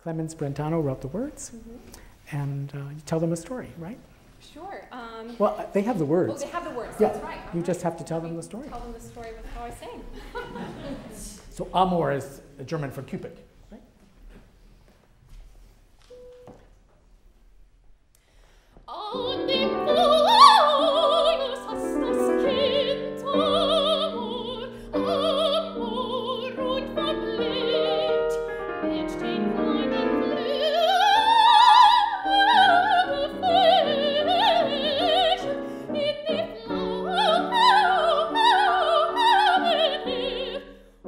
Clemens Brentano wrote the words, and you tell them a story, right? Sure. Well, they have the words. Oh, they have the words, Yeah. that's right. You just have to tell them the story. Tell them the story with how I sing. So Amor is German for Cupid, right? An dem Feuer hast das Kind Amor, Amor und verblüht mit den kleinen Flügeln gefährlich in die Flammen hin und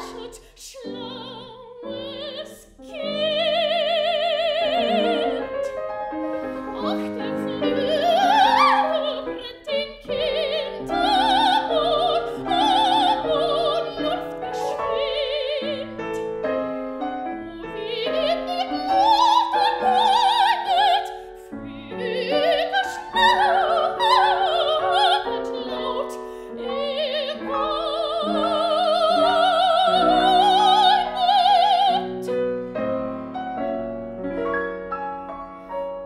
lächelt, schlaues Kind. Ach, der Flügel brennt den Kindern, Amor läuft geschwind. Wie in die Glut erbeutet, Flügel schnaubt laut, ereinet.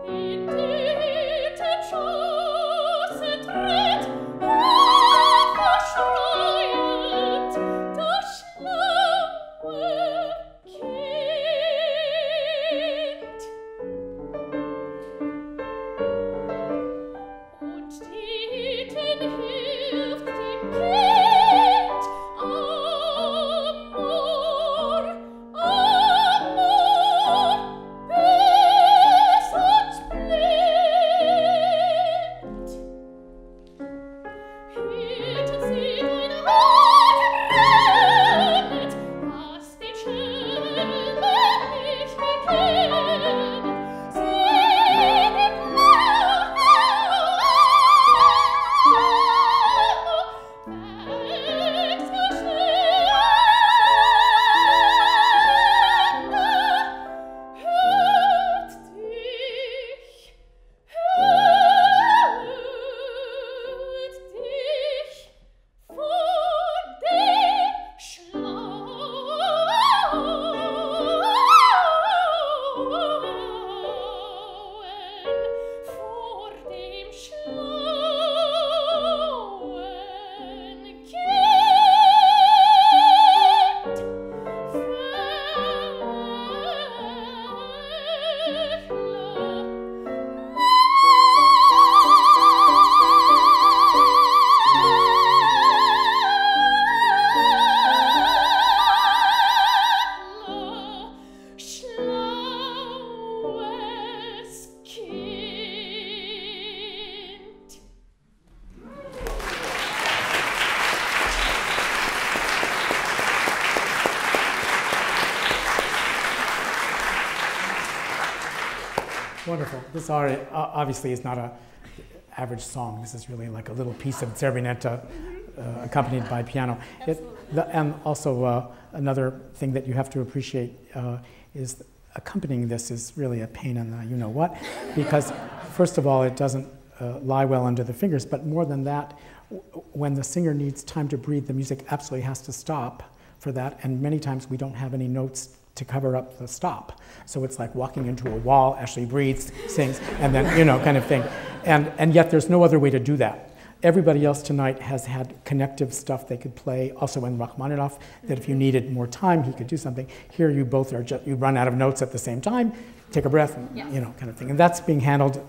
In den Schoße tritt verschreiend das schlaue Kind. Und Titen hilft dem Kind Amor, Amor, bis und blind. Hüten sie dein Atem brennet, hast den Schönen nicht gekannt. Sing im vor dem schlauen Kind. Schlaues Kind. Wonderful. This obviously is not an average song. This is really like a little piece of Zerbinetta accompanied by piano. And also another thing that you have to appreciate is accompanying this is really a pain in the you-know-what, because first of all, it doesn't lie well under the fingers, but more than that, when the singer needs time to breathe, the music absolutely has to stop for that, and many times we don't have any notes to cover up the stop. So it's like walking into a wall. Ashley breathes, sings, and then, kind of thing. And yet there's no other way to do that. Everybody else tonight has had connective stuff they could play, also in Rachmaninoff, that if you needed more time, he could do something. Here you both are you run out of notes at the same time, take a breath, and, kind of thing. And that's being handled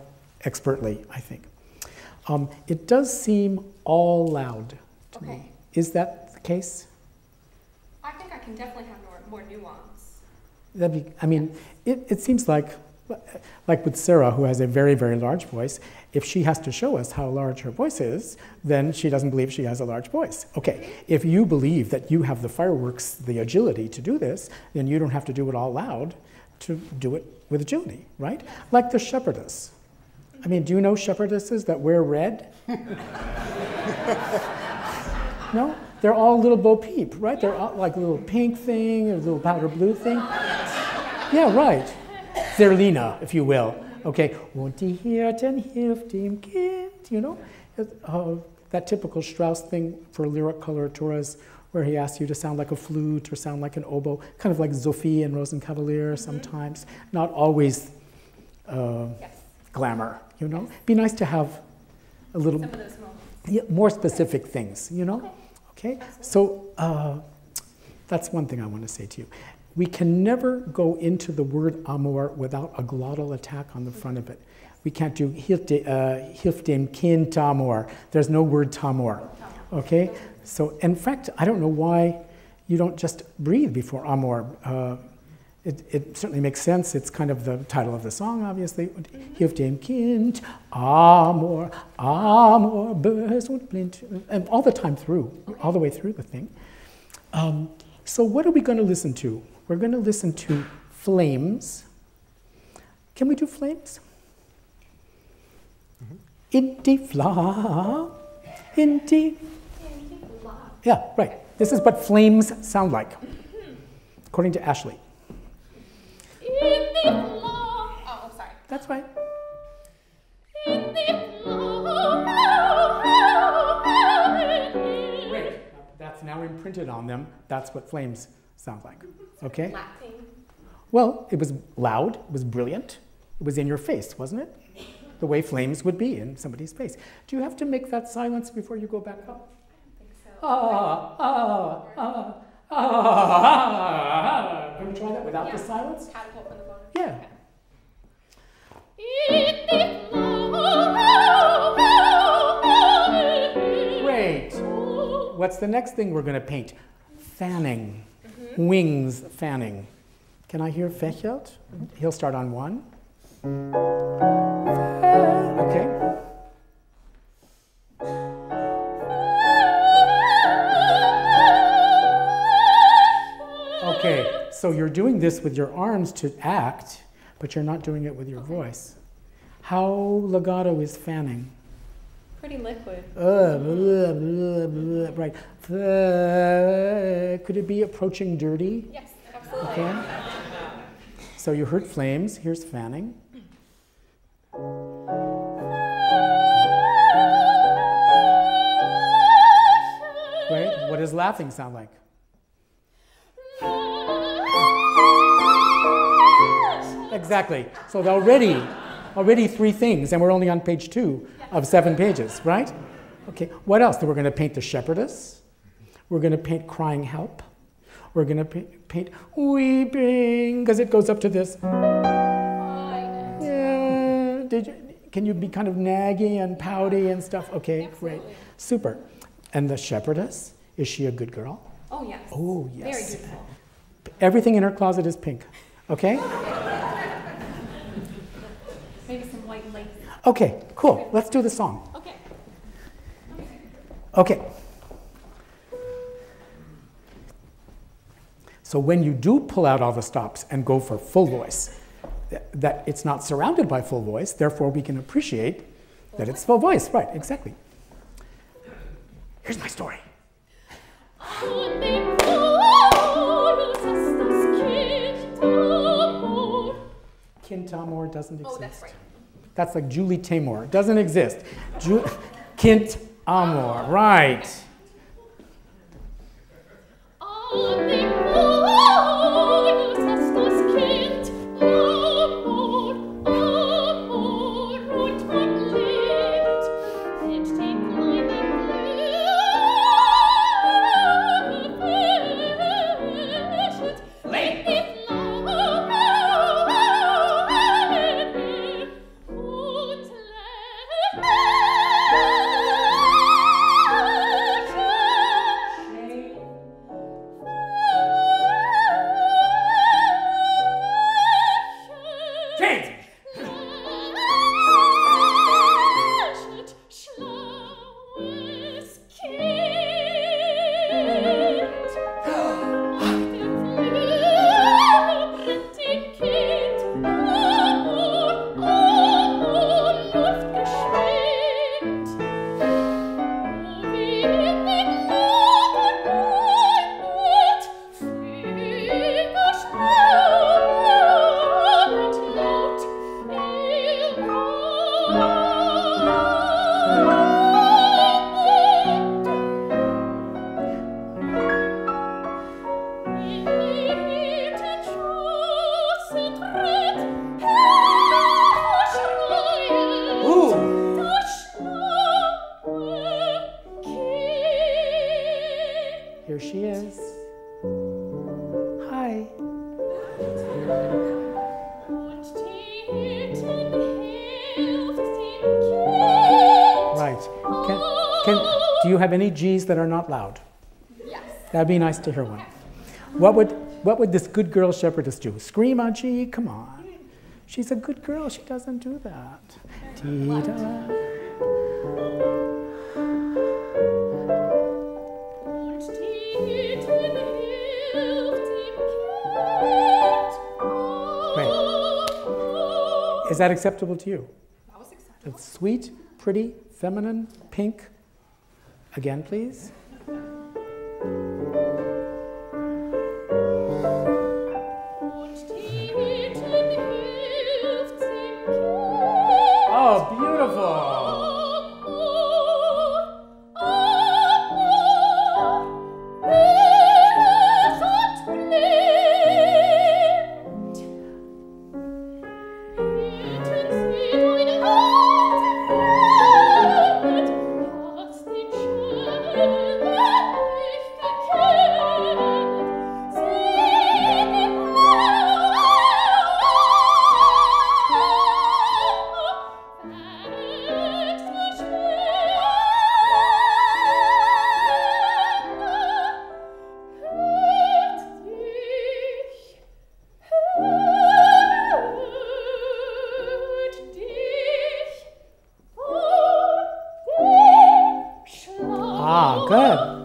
expertly, I think. It does seem all loud to me. Is that the case? I think I can definitely have more nuance. It seems like with Sarah, who has a very, very large voice, if she has to show us how large her voice is, then she doesn't believe she has a large voice. Okay, if you believe that you have the fireworks, the agility to do this, then you don't have to do it all loud to do it with agility, right? Like the shepherdess. Do you know shepherdesses that wear red? No? They're all little Bo Peep, right? They're all like a little pink thing, or a little powder blue thing. Yeah, right. Zerlina, if you will. Okay. Und die Hirten hilft dem Kind, you know? That typical Strauss thing for lyric coloraturas, where he asks you to sound like a flute or sound like an oboe, kind of like Sophie and Rosenkavalier sometimes. Not always glamour, you know? Be nice to have a little Some of those moments. yeah, more specific things, you know? Okay? So that's one thing I want to say to you. We can never go into the word amor without a glottal attack on the front of it. We can't do hilft dem Kind tamor. There's no word tamor. Okay? So, in fact, I don't know why you don't just breathe before amor. It certainly makes sense. It's kind of the title of the song, obviously. Hilft dem Kind, amor, amor, bös und blind. And all the time through, all the way through the thing. So what are we going to listen to? We're going to listen to Flames. Can we do Flames? In die Fla, in die... Yeah, right. This is what flames sound like, according to Ashley. Oh, sorry. That's right. Great. That's now imprinted on them. That's what flames sound like. Okay? Laughing. Well, it was loud, it was brilliant, it was in your face, wasn't it? The way flames would be in somebody's face. Do you have to make that silence before you go back up? I think so. Can we try that without the silence? Catapult from the bottom. Yeah. Great. What's the next thing we're going to paint? Fanning. Wings fanning. Can I hear Fechelt? He'll start on one. Okay. Okay, so you're doing this with your arms to act, but you're not doing it with your voice. How legato is fanning? Pretty liquid. Right. Could it be approaching dirty? Yes, absolutely. Okay. So you heard flames. Here's fanning. Right. What does laughing sound like? Exactly. So already three things, and we're only on page 2 of 7 pages, right? Okay. What else? We're going to paint the shepherdess. We're going to paint crying help. We're going to paint weeping, because it goes up to this. Yeah. Can you be kind of naggy and pouty and stuff? Okay, Absolutely. great. Super. And the shepherdess, is she a good girl? Oh, yes. Oh, yes. Very beautiful. Everything in her closet is pink. Okay? Maybe some white lace. Okay, cool. Let's do the song. Okay. Okay. So when you do pull out all the stops and go for full voice, that it's not surrounded by full voice, therefore we can appreciate that it's full voice. Right, exactly. Here's my story. Kind Tamor doesn't exist. Oh, that's right. That's like Julie Taymor. Doesn't exist. Kind Amor, right. Do you have any G's that are not loud? Yes. That'd be nice to hear one. What would this good girl shepherdess do? Scream on G? Come on. She's a good girl. She doesn't do that. Dee-da. Is that acceptable to you? That was acceptable. It's sweet, pretty, feminine, pink. Again, please. Oh, beautiful.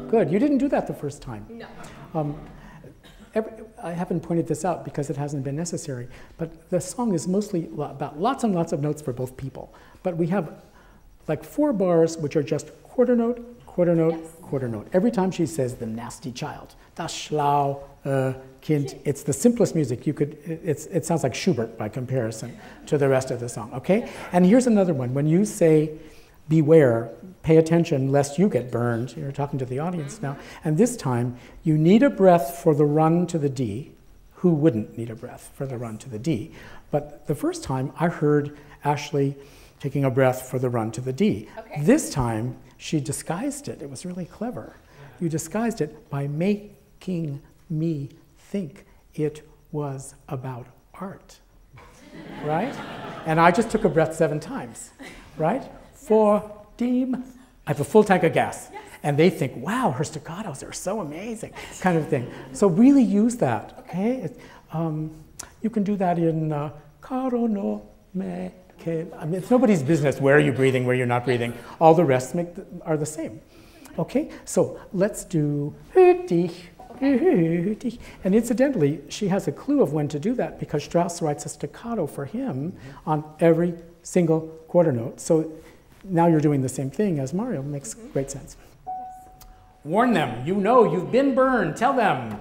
Good. You didn't do that the first time. No. I haven't pointed this out because it hasn't been necessary, but the song is mostly about lots and lots of notes for both people. But we have like 4 bars which are just quarter note, quarter note, Yes. quarter note. Every time she says the nasty child, das schlau Kind, it's the simplest music. It sounds like Schubert by comparison to the rest of the song, okay? And here's another one. When you say beware, pay attention lest you get burned. You're talking to the audience now. And this time, you need a breath for the run to the D. Who wouldn't need a breath for the run to the D? But the first time, I heard Ashley taking a breath for the run to the D. Okay. This time, she disguised it. It was really clever. You disguised it by making me think it was about art, right? And I just took a breath 7 times, right? For Deem, I have a full tank of gas. Yes. And they think, wow, her staccatos are so amazing, kind of thing. So really use that, okay? You can do that in Caro no me que. I mean, it's nobody's business where you're breathing, where you're not breathing. All the rest are the same, okay? So let's do and incidentally, she has a clue of when to do that because Strauss writes a staccato for him on every single quarter note. So now you're doing the same thing as Mario. Makes great sense. Warn them. You know you've been burned. Tell them.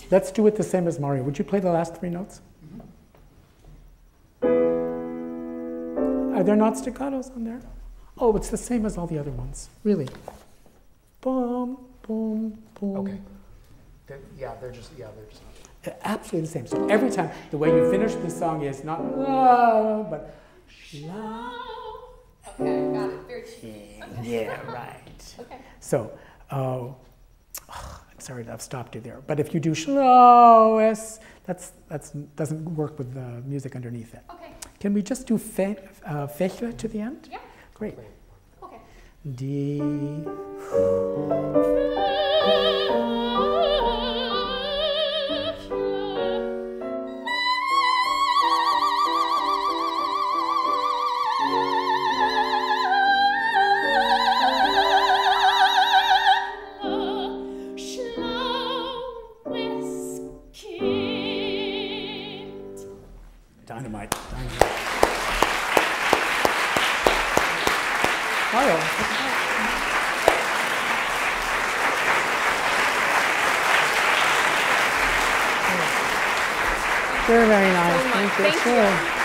Let's do it the same as Mario. Would you play the last 3 notes? Are there not staccatos on there? Oh, it's the same as all the other ones. Really. Boom, boom, boom. Okay. They're just. Absolutely the same. So every time, the way you finish the song is not but shla. Okay, got it. Very cute. Yeah, right. Okay. So, I'm sorry to have stopped you there. But if you do slowest, that's doesn't work with the music underneath it. Okay. Can we just do Fächle to the end? Yeah. Great. Okay. D. Dynamite. Mario. Very, very nice. Thank you. Thank you. Sure.